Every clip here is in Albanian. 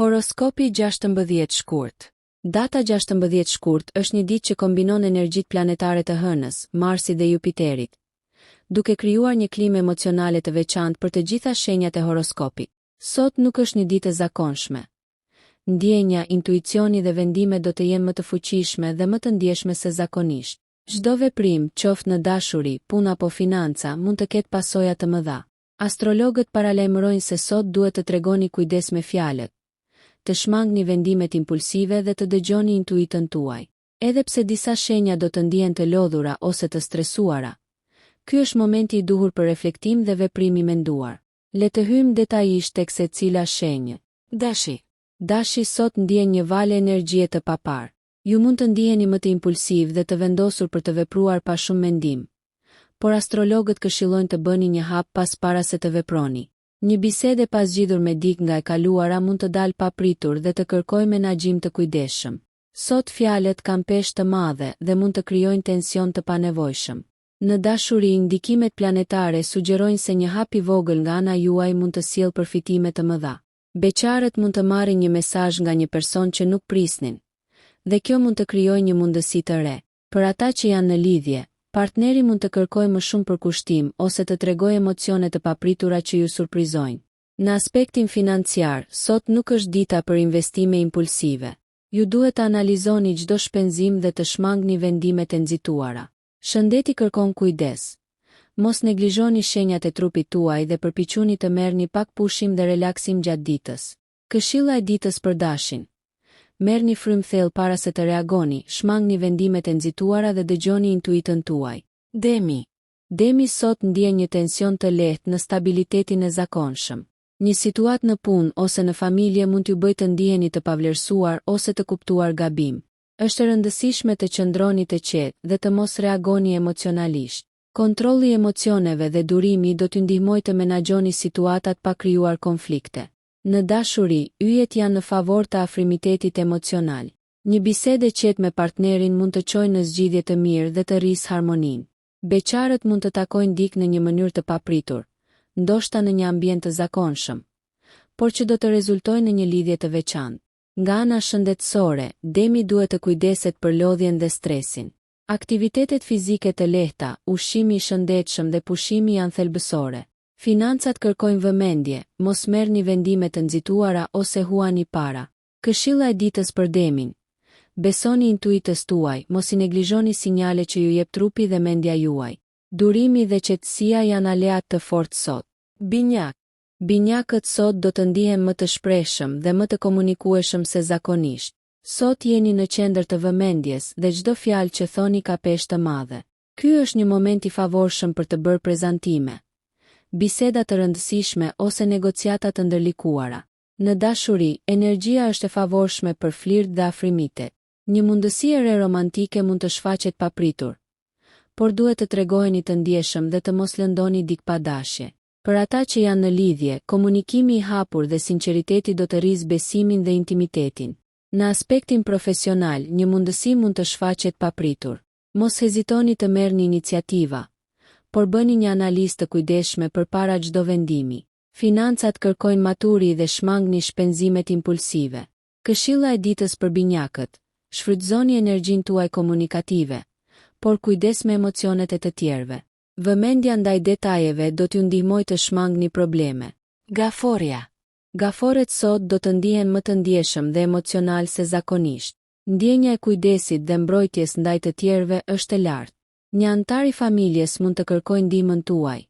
Horoskopi 16 shkurt. Data 16 shkurt është një ditë që kombinon energjitë planetare të Hënës, Marsit dhe Jupiterit, duke krijuar një klimë emocionale të veçantë për të gjitha shenjat e horoskopit. Sot nuk është një ditë e zakonshme. Ndjenja, intuicioni dhe vendimet do të jenë më të fuqishme dhe më të ndjeshme se zakonisht. Çdo veprim, qoftë në dashuri, punë apo financa, mund të ketë pasoja të mëdha. Astrologët paralajmërojnë se sot duhet të tregoni kujdes me fjalët, të shmangni vendimet impulsive dhe të dëgjoni intuitën tuaj. Edhe pse disa shenja do të ndihen të lodhura ose të stresuara, ky është momenti i duhur për reflektim dhe veprim i menduar. Le të hyjmë detajisht tek secila shenjë. Dashi sot ndjen një valë energjie të papar. Ju mund të ndiheni më të impulsiv dhe të vendosur për të vepruar pa shumë mendim, por astrologët këshillojnë të bëni një hap pas para se të veproni. Një bisede pas zgjidhur me dikë nga e kaluara mund të dalë papritur dhe të kërkojë menaxhim të kujdesshëm. Sot fjalët kanë peshë të madhe dhe mund të krijojnë tension të panevojshëm. Në dashuri, ndikimet planetare sugjerojnë se një hap i vogël nga ana juaj mund të sjellë përfitime të mëdha. Beqarët mund të marrin një mesazh nga një person që nuk prisnin, dhe kjo mund të krijojë një mundësi të re. Për ata që janë në lidhje, partneri mund të kërkojë më shumë përkushtim ose të tregojë emocione të papritura që ju surprizojnë. Në aspektin financiar, sot nuk është dita për investime impulsive. Ju duhet të analizoni çdo shpenzim dhe të shmangni vendimet e nxituara. Shëndeti kërkon kujdes. Mos neglizhoni shenjat e trupit tuaj dhe përpiquni të merrni pak pushim dhe relaksim gjatë ditës. Këshilla e ditës për dashin. Merrni frymë thellë para se të reagoni, shmangni vendimet e nxituara dhe dëgjoni intuitën tuaj. Demi sot ndjen një tension të lehtë në stabilitetin e zakonshëm. Një situatë në punë ose në familje mund t'ju bëjë të ndiheni të pavlerësuar ose të kuptuar gabim. Është e rëndësishme të qëndroni të qetë dhe të mos reagoni emocionalisht. Kontrolli i emocioneve dhe durimi do t'ju ndihmojë të menaxhoni situatat pa krijuar konflikte. Në dashuri, yjet janë në favor të afrimitetit emocional. Një bisede qetë me partnerin mund të çojë në zgjidhje të mirë dhe të rrisë harmoninë. Beqarët mund të takojnë dikë në një mënyrë të papritur, ndoshta në një ambient të zakonshëm, por që do të rezultojë në një lidhje të veçantë. Nga ana shëndetësore, demi duhet të kujdeset për lodhjen dhe stresin. Aktivitetet fizike të lehta, ushqimi i shëndetshëm dhe pushimi janë thelbësore. Financat kërkojnë vëmendje, mos merrni vendime të nxituara ose huani para. Këshilla e ditës për demin. Besoni intuitës tuaj, mos i neglizhoni sinjale që ju jep trupi dhe mendja juaj. Durimi dhe qetësia janë aleat të fortë sot. Binjakët sot do të ndihen më të shprehshëm dhe më të komunikueshëm se zakonisht. Sot jeni në qendër të vëmendjes dhe çdo fjalë që thoni ka peshë të madhe. Ky është një moment i favorshëm për të bërë prezantime, biseda të rëndësishme ose negociata të ndërlikuara. Në dashuri, energjia është e favorshme për flirt dhe afrimitet. Një mundësi e re romantike mund të shfaqet papritur, por duhet të tregoheni të ndjeshëm dhe të mos lëndoni dikë pa dashje. Për ata që janë në lidhje, komunikimi i hapur dhe sinqeriteti do të rrisë besimin dhe intimitetin. Në aspektin profesional, një mundësi mund të shfaqet papritur. Mos hezitoni të merrni iniciativa, por bëni një analizë të kujdesshme përpara çdo vendimi. Financat kërkojnë maturi dhe shmangni shpenzimet impulsive. Këshilla e ditës për binjakët. Shfrytëzoni energjinë tuaj komunikative, por kujdes me emocionet e të tjerëve. Vëmendja ndaj detajeve do t'ju ndihmojë të shmangni probleme. Gaforet sot do të ndihen më të ndjeshëm dhe emocional se zakonisht. Ndjenja e kujdesit dhe mbrojtjes ndaj të tjerëve është e lartë. Një antar i familjes mund të kërkojë ndihmën tuaj,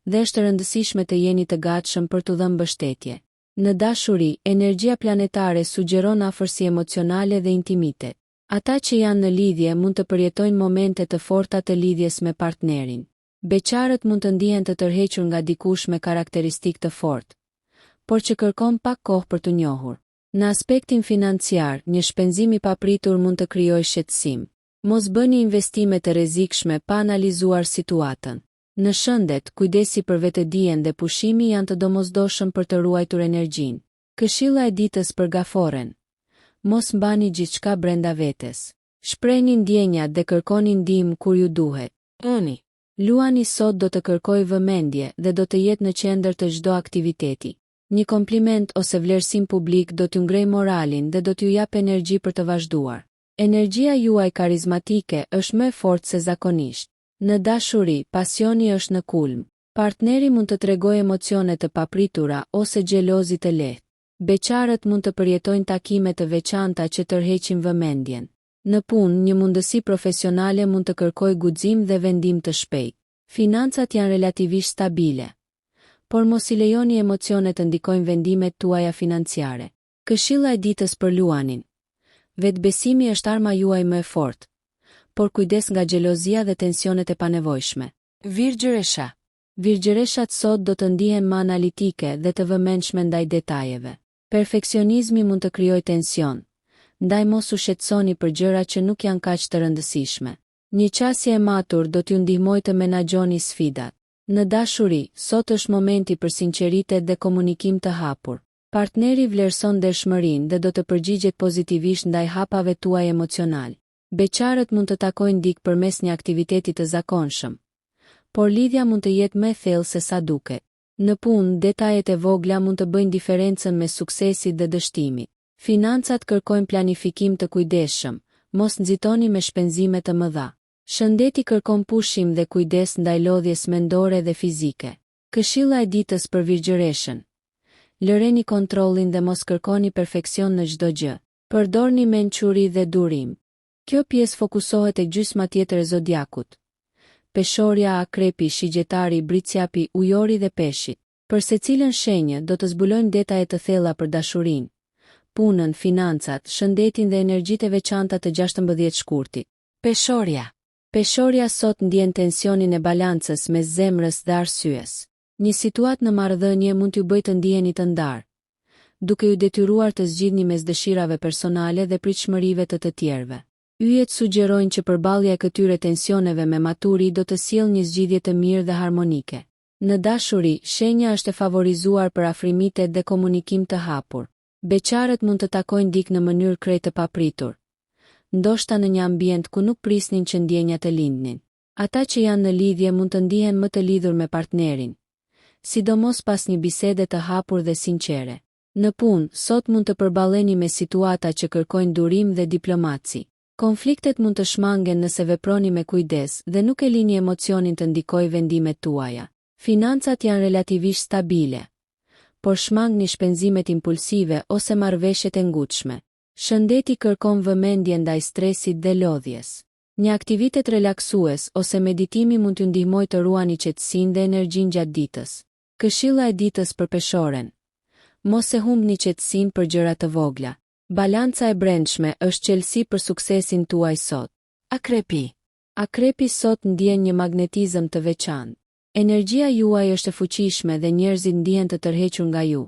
dhe është e rëndësishme të jeni të gatshëm për t'u dhënë mbështetje. Në dashuri, energjia planetare sugjeron afërsi emocionale dhe intimitet. Ata që janë në lidhje mund të përjetojnë momente të forta të lidhjes me partnerin. Beqarët mund të ndihen të tërhequr nga dikush me karakteristikë të fortë, por që kërkon pak kohë për t'u njohur. Në aspektin financiar, një shpenzim i papritur mund të krijojë shqetësim. Mos bëni investime të rrezikshme pa analizuar situatën. Në shëndet, kujdesi për vetëdijen dhe pushimi janë të domosdoshëm për të ruajtur energjinë. Këshilla e ditës për gaforen. Mos mbani gjithçka brenda vetes. Shprehni ndjenjat dhe kërkoni ndihmë kur ju duhet. Luani sot do të kërkojë vëmendje dhe do të jetë në qendër të çdo aktiviteti. Një kompliment ose vlerësim publik do t'ju ngrej moralin dhe do t'ju jap energji për të vazhduar. Energjia juaj karizmatike është më e fortë se zakonisht. Në dashuri, pasioni është në kulm. Partneri mund të tregojë emocione të papritura ose xhelozi të lehtë. Beqarët mund të përjetojnë takime të veçanta që tërheqin vëmendjen. Në punë, një mundësi profesionale mund të kërkojë guxim dhe vendim të shpejtë. Financat janë relativisht stabile, por mos i lejoni emocionet të ndikojnë vendimet tuaja financiare. Këshilla e ditës për Luanin. Vetbesimi është arma juaj më e fortë, por kujdes nga xhelozia dhe tensionet e panevojshme. Virgjëresha. Virgjëreshat sot do të ndihen më analitike dhe të vëmendshme ndaj detajeve. Perfeksionizmi mund të krijojë tension, ndaj mos u shqetësoni për gjëra që nuk janë kaq të rëndësishme. Një qasje e matur do t'ju ndihmojë të menaxhoni sfidat. Në dashuri, sot është momenti për sinqeritet dhe komunikim të hapur. Partneri vlerëson ndershmërinë dhe do të përgjigjet pozitivisht ndaj hapave tuaj emocional. Beqarët mund të takojnë dikë përmes një aktiviteti të zakonshëm, por lidhja mund të jetë më e thellë se sa duket. Në punë, detajet e vogla mund të bëjnë diferencën mes suksesit dhe dështimit. Financat kërkojnë planifikim të kujdesshëm, mos nxitoni me shpenzime të mëdha. Shëndeti kërkon pushim dhe kujdes ndaj lodhjes mendore dhe fizike. Këshilla e ditës për virgjëreshën. Lëreni kontrollin dhe mos kërkoni perfeksion në çdo gjë. Përdorni mençuri dhe durim. Kjo pjesë fokusohet tek gjysma tjetër e zodiakut. Peshorja, akrepi, shigjetari, bricjapi, ujori dhe peshit. Për secilën shenjë do të zbulojmë detaje të thella për dashurinë, punën, financat, shëndetin dhe energjitë e veçanta të 16 shkurtit. Peshorja. Peshorja sot ndjen tensionin e balancës mes zemrës dhe arsyes. Një situatë në marrëdhënie mund t'ju bëjë të ndiheni të ndarë, duke ju detyruar të zgjidhni mes dëshirave personale dhe pritshmërive të tjerëve. Yjet sugjerojnë që përballja e këtyre tensioneve me maturi do të sjellë një zgjidhje të mirë dhe harmonike. Në dashuri, shenja është e favorizuar për afrimitet dhe komunikim të hapur. Beqarët mund të takojnë dikë në mënyrë krejt të papritur, ndoshta në një ambient ku nuk prisnin që ndjenjat të lindnin. Ata që janë në lidhje mund të ndihen më të lidhur me partnerin, sidomos pas një bisede të hapur dhe sinqere. Në punë, sot mund të përballeni me situata që kërkojnë durim dhe diplomaci. Konfliktet mund të shmangen nëse veproni me kujdes dhe nuk e lini emocionin të ndikojë vendimet tuaja. Financat janë relativisht stabile, por shmangni shpenzimet impulsive ose marrëveshjet e ngutshme. Shëndeti kërkon vëmendje ndaj stresit dhe lodhjes. Një aktivitet relaksues ose meditimi mund t'ju ndihmojë të ruani qetësinë dhe energjinë gjatë ditës. Këshilla e ditës për peshoren. Mos e humbni qetësinë për gjëra të vogla. Balanca e brendshme është çelësi për suksesin tuaj sot. Akrepi. Akrepi sot ndjen një magnetizëm të veçantë. Energjia juaj është e fuqishme dhe njerëzit ndihen të tërhequr nga ju,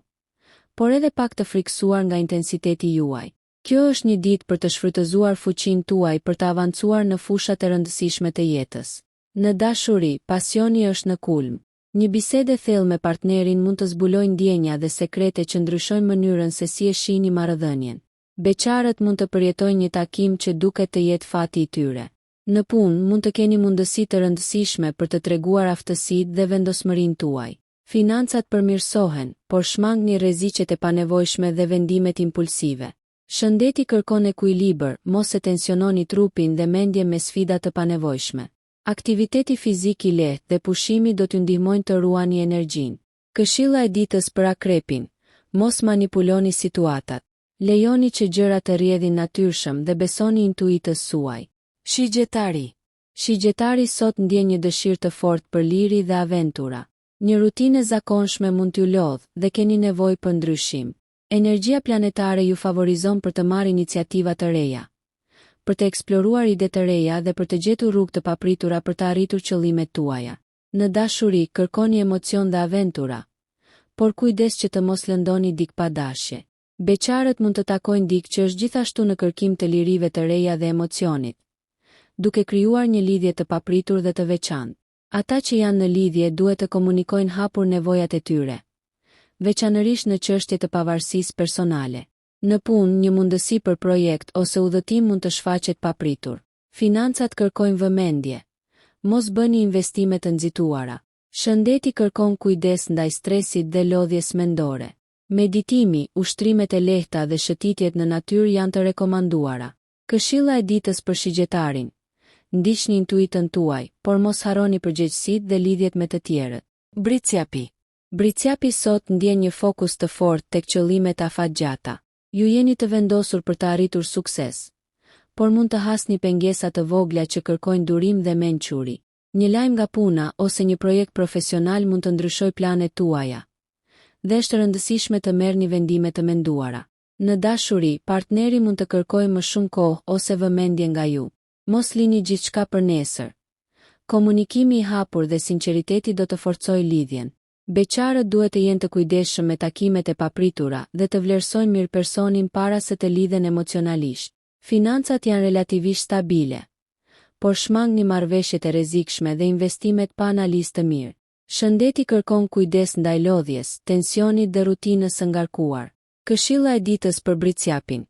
por edhe pak të friksuar nga intensiteti juaj. Kjo është një ditë për të shfrytëzuar fuqinë tuaj për të avancuar në fushat e rëndësishme të jetës. Në dashuri, pasioni është në kulm. Një bisedë e thellë me partnerin mund të zbulojë ndjenja dhe sekrete që ndryshojnë mënyrën se si e shihni marrëdhënien. Beqarët mund të përjetojnë një takim që duket të jetë fati i tyre. Në punë mund të keni mundësi të rëndësishme për të treguar aftësitë dhe vendosmërinë tuaj. Financat përmirësohen, por shmangni rreziqet e panevojshme dhe vendimet impulsive. Shëndeti kërkon ekuilibër, mos e tensiononi trupin dhe mendjen me sfida të panevojshme. Aktiviteti fizik i lehtë dhe pushimi do t'ju ndihmojnë të ruani energjinë. Këshilla e ditës për akrepin. Mos manipuloni situatat. Lejoni që gjërat të rrjedhin natyrshëm dhe besoni intuitës suaj. Shigjetari. Shigjetari sot ndjen një dëshirë të fortë për liri dhe aventura. Një rutinë e zakonshme mund t'ju lodhë dhe keni nevojë për ndryshim. Energjia planetare ju favorizon për të marrë iniciativa të reja, për të eksploruar ide të reja dhe për të gjetur rrugë të papritura për të arritur qëllimet tuaja. Në dashuri kërkoni emocion dhe aventura, por kujdes që të mos lëndoni dikë pa dashje. Beqarët mund të takojnë dikë që është gjithashtu në kërkim të lirive të reja dhe emocionit, duke krijuar një lidhje të papritur dhe të veçantë. Ata që janë në lidhje duhet të komunikojnë hapur nevojat e tyre, veçanërisht në çështje të pavarësisë personale. Në punë, një mundësi për projekt ose udhëtim mund të shfaqet papritur. Financat kërkojnë vëmendje. Mos bëni investime të nxituara. Shëndeti kërkon kujdes ndaj stresit dhe lodhjes mendore. Meditimi, ushtrimet e lehta dhe shëtitjet në natyrë janë të rekomanduara. Këshilla e ditës për shigjetarin. Ndiqni intuitën tuaj, por mos harroni përgjegjësitë dhe lidhjet me të tjerët. Bricjapi. Bricjapi sot ndjen një fokus të fortë tek qëllimet afatgjata. Ju jeni të vendosur për të arritur sukses, por mund të hasni pengesa të vogla që kërkojnë durim dhe mençuri. Një lajm nga puna ose një projekt profesional mund të ndryshojë planet tuaja. Dhe është e rëndësishme të merrni vendime të menduara. Në dashuri, partneri mund të kërkojë më shumë kohë ose vëmendje nga ju. Mos lini gjithçka për nesër. Komunikimi i hapur dhe sinqeriteti do të forcojë lidhjen. Beqarët duhet të jenë të kujdesshëm me takimet e papritura dhe të vlerësojnë mirë personin para se të lidhen emocionalisht. Financat janë relativisht stabile, por shmangni marrëveshjet e rrezikshme dhe investimet pa analizë të mirë. Shëndeti kërkon kujdes ndaj lodhjes, tensionit dhe rutinës së ngarkuar. Këshilla e ditës për bricjapin.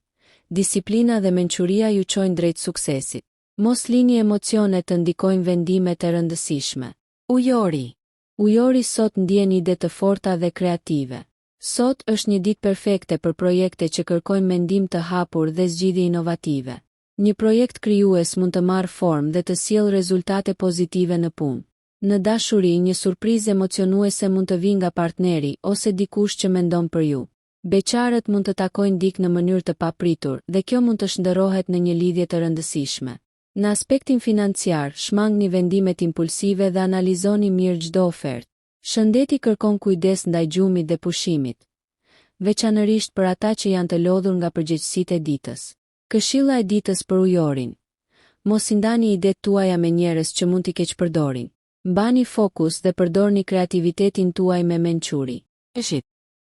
Disiplina dhe mençuria ju çojnë drejt suksesit. Mos lini emocionet të ndikojnë vendimet e rëndësishme. Ujori. Ujori sot ndjen ide të forta dhe kreative. Sot është një ditë perfekte për projekte që kërkojnë mendim të hapur dhe zgjidhje inovative. Një projekt krijues mund të marrë formë dhe të sjellë rezultate pozitive në punë. Në dashuri, një surprizë emocionuese mund të vijë nga partneri ose dikush që mendon për ju. Beqarët mund të takojnë dikë në mënyrë të papritur dhe kjo mund të shndërrohet në një lidhje të rëndësishme. Në aspektin financiar, shmangni vendimet impulsive dhe analizoni mirë çdo ofertë. Shëndeti kërkon kujdes ndaj gjumit dhe pushimit, veçanërisht për ata që janë të lodhur nga përgjegjësitë e ditës. Këshilla e ditës për ujorin. Mos i ndani idetë tuaja me njerëz që mund t'i keqpërdorin. Mbani fokus dhe përdorni kreativitetin tuaj me mençuri.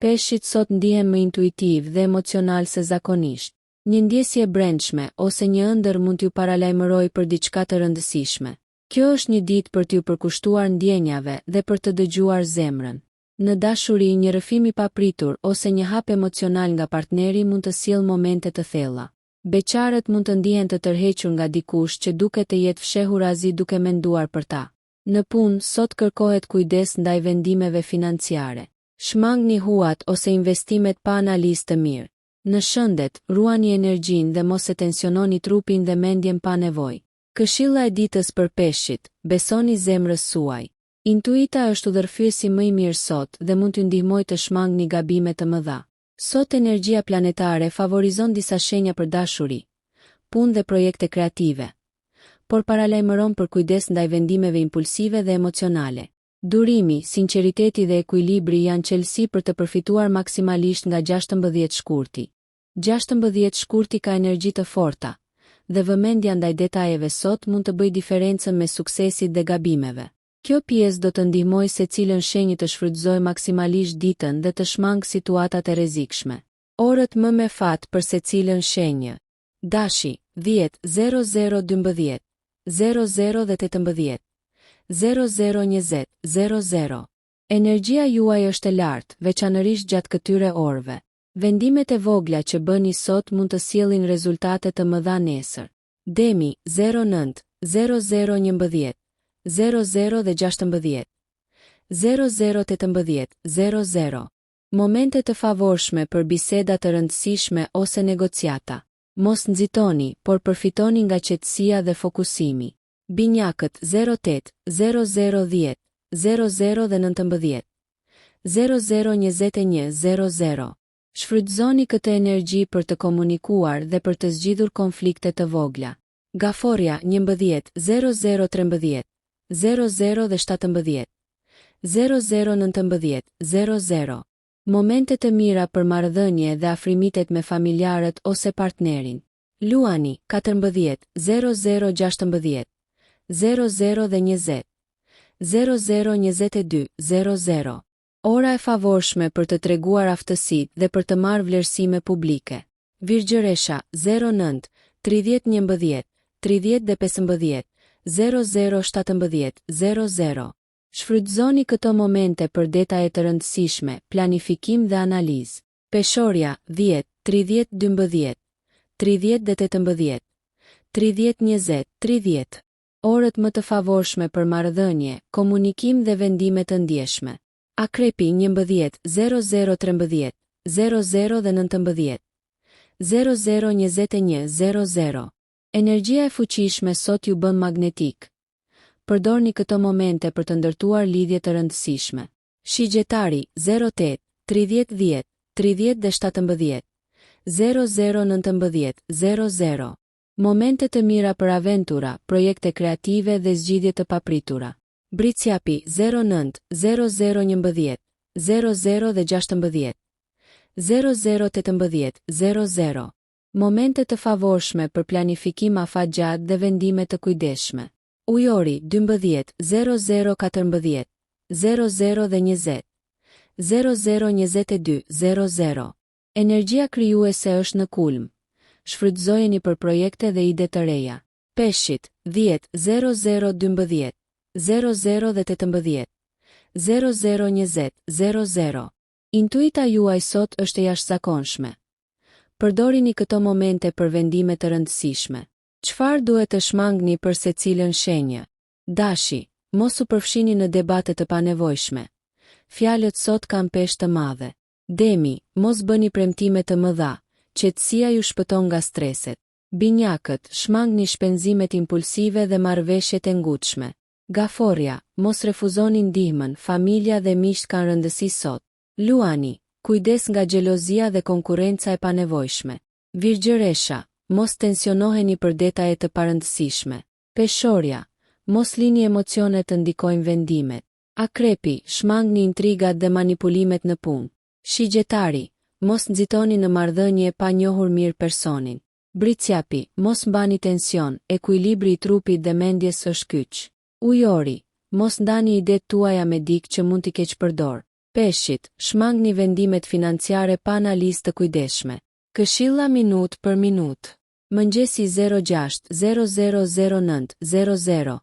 Peshqit sot ndihen më intuitiv dhe emocional se zakonisht. Një ndjesje e brendshme ose një ëndër mund t'ju paralajmërojë për diçka të rëndësishme. Kjo është një ditë për t'ju përkushtuar ndjenjave dhe për të dëgjuar zemrën. Në dashuri, një rrëfim i papritur ose një hap emocional nga partneri mund të sjellë momente të thella. Beqarët mund të ndihen të tërhequr nga dikush që duket të jetë fshehur azi duke menduar për ta. Në punë, sot kërkohet kujdes ndaj vendimeve financiare. Shmangni huat ose investimet pa analizë të mirë. Në shëndet, ruani energjinë dhe mos e tensiononi trupin dhe mendjen pa nevojë. Këshilla e ditës për peshqit, besoni zemrës suaj. Intuita është udhërfyesi më i mirë sot dhe mund t'ju ndihmojë të shmangni gabime të mëdha. Sot energjia planetare favorizon disa shenja për dashuri, punë dhe projekte kreative, por paralajmëron për kujdes ndaj vendimeve impulsive dhe emocionale. Durimi, sinqeriteti dhe ekuilibri janë çelësi për të përfituar maksimalisht nga 16 shkurti. 16 shkurti ka energji të forta, dhe vëmendja ndaj detajeve sot mund të bëjë diferencën me suksesit dhe gabimeve. Kjo pjesë do të ndihmojë secilën shenjë të shfrytëzojë maksimalisht ditën dhe të shmangë situatat e rrezikshme. Orët më me fat për secilën shenjë. Dashi, 10, 0012, 00 dhe 18, 0020, 00. Energjia juaj është e lartë, veçanërisht gjatë këtyre orëve. Vendimet e vogla që bëni sot mund të sjellin rezultate të mëdha nesër. Demi, 09, 0011, 00 dhe 16, 0018, 00. Momente të favorshme për biseda të rëndësishme ose negociata. Mos nxitoni, por përfitoni nga qetësia dhe fokusimi. Binjakët 08, 0010, 00 dhe 19, 0021, 00. Shfrytëzoni këtë energji për të komunikuar dhe për të zgjidhur konflikte të vogla. Gaforja 11, 0013, 00 dhe 17, 0019, 00. Momente të mira për marrëdhënie dhe afrimitet me familjarët ose partnerin. Luani 14, 0016, 00 dhe 20, 0022, 00. Ora e favorshme për të treguar aftësitë dhe për të marrë vlerësime publike. Virgjëresha 09, 3011, 30 dhe 15, 0017, 00. Shfrytëzoni këto momente për detaje të rëndësishme, planifikim dhe analizë. Peshorja 10, 30, 12, 30 dhe 18, 30, 20, 30. Orët më të favorshme për marrëdhënie, komunikim dhe vendime të ndjeshme. Akrepi 11, 0013, 00 dhe 19. 002100. Energjia e fuqishme sot ju bën magnetik. Përdorni këto momente për të ndërtuar lidhje të rëndësishme. Shigjetari 08 30 10 30 dhe 17. 0019 00. Momente të mira për aventura, projekte kreative dhe zgjidhje të papritura. Britsjapi 09 0011 00 dhe 16. 0018 00. Momente të favorshme për planifikim afatgjat dhe vendime të kujdesshme. Ujori 12 0014 00 dhe 20. 0022 00. Energjia krijuese është në kulm. Shfrytëzojeni për projekte dhe ide të reja. Peshqit 10 0012 00 dhe 18. 0020 00. Intuita juaj sot është e jashtëzakonshme. Përdorini këto momente për vendime të rëndësishme. Çfarë duhet të shmangni për secilën shenjë? Dashi, mos u përfshini në debate të panevojshme. Fjalët sot kanë peshë të madhe. Demi, mos bëni premtime të mëdha, qetësia ju shpëton nga streset. Binjakët, shmangni shpenzimet impulsive dhe marrëveshjet e ngutshme. Gaforja, mos refuzoni ndihmën, familja dhe miqt kanë rëndësi sot. Luani, kujdes nga xhelozia dhe konkurrenca e panevojshme. Virgjëresha, mos tensionoheni për detaje të parëndësishme. Peshorja, mos lini emocionet të ndikojnë vendimet. Akrepi, shmangni intrigat dhe manipulimet në punë. Shigjetari, mos nxitoni në marrëdhënie pa njohur mirë personin. Britsjapi, mos mbani tension, ekuilibri i trupit dhe mendjes është kyç. Ujori, mos ndani idet tuaja me dikë që mund t'i keqpërdor. Peshqit, shmangni vendimet financiare pa analizë të kujdesshme. Këshilla minut për minut. Mëngjesi 06 0009 00.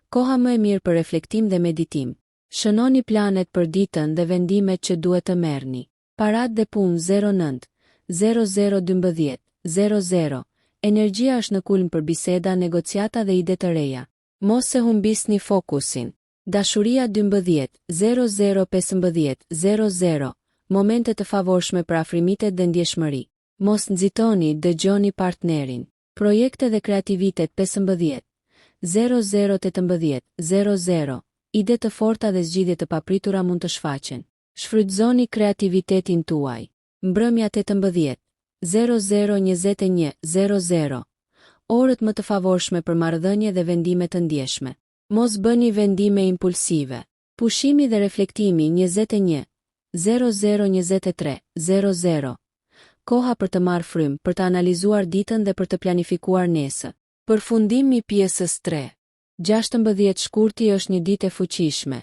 Koha më e mirë për reflektim dhe meditim. Shënoni planet për ditën dhe vendimet që duhet të merrni. Parat dhe punë 09 0012 00. Energjia është në kulm për biseda, negociata dhe ide të reja. Mos se humbisni fokusin. Dashuria 12 0015 00. Momente të favorshme për afrimitet dhe ndjeshmëri. Mos nxitoni, dëgjoni partnerin. Projekte dhe kreativitet 15 0018 00. Ide të forta dhe zgjidhje të papritura mund të shfaqen. Shfrytëzoni kreativitetin tuaj. Mbrëmja 18 0021 00. Orët më të favorshme për marrëdhënie dhe vendime të ndjeshme. Mos bëni vendime impulsive. Pushimi dhe reflektimi 21 0023 00. Koha për të marrë frymë, për të analizuar ditën dhe për të planifikuar nesër. Përfundimi pjesës 3. 16 shkurti është një ditë e fuqishme,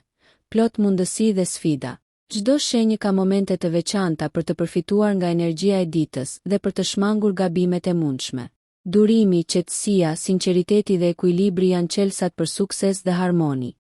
plot mundësi dhe sfida. Çdo shenjë ka momente të veçanta për të përfituar nga energjia e ditës dhe për të shmangur gabimet e mundshme. Durimi, qetësia, sinqeriteti dhe ekuilibri janë çelësat për sukses dhe harmoni.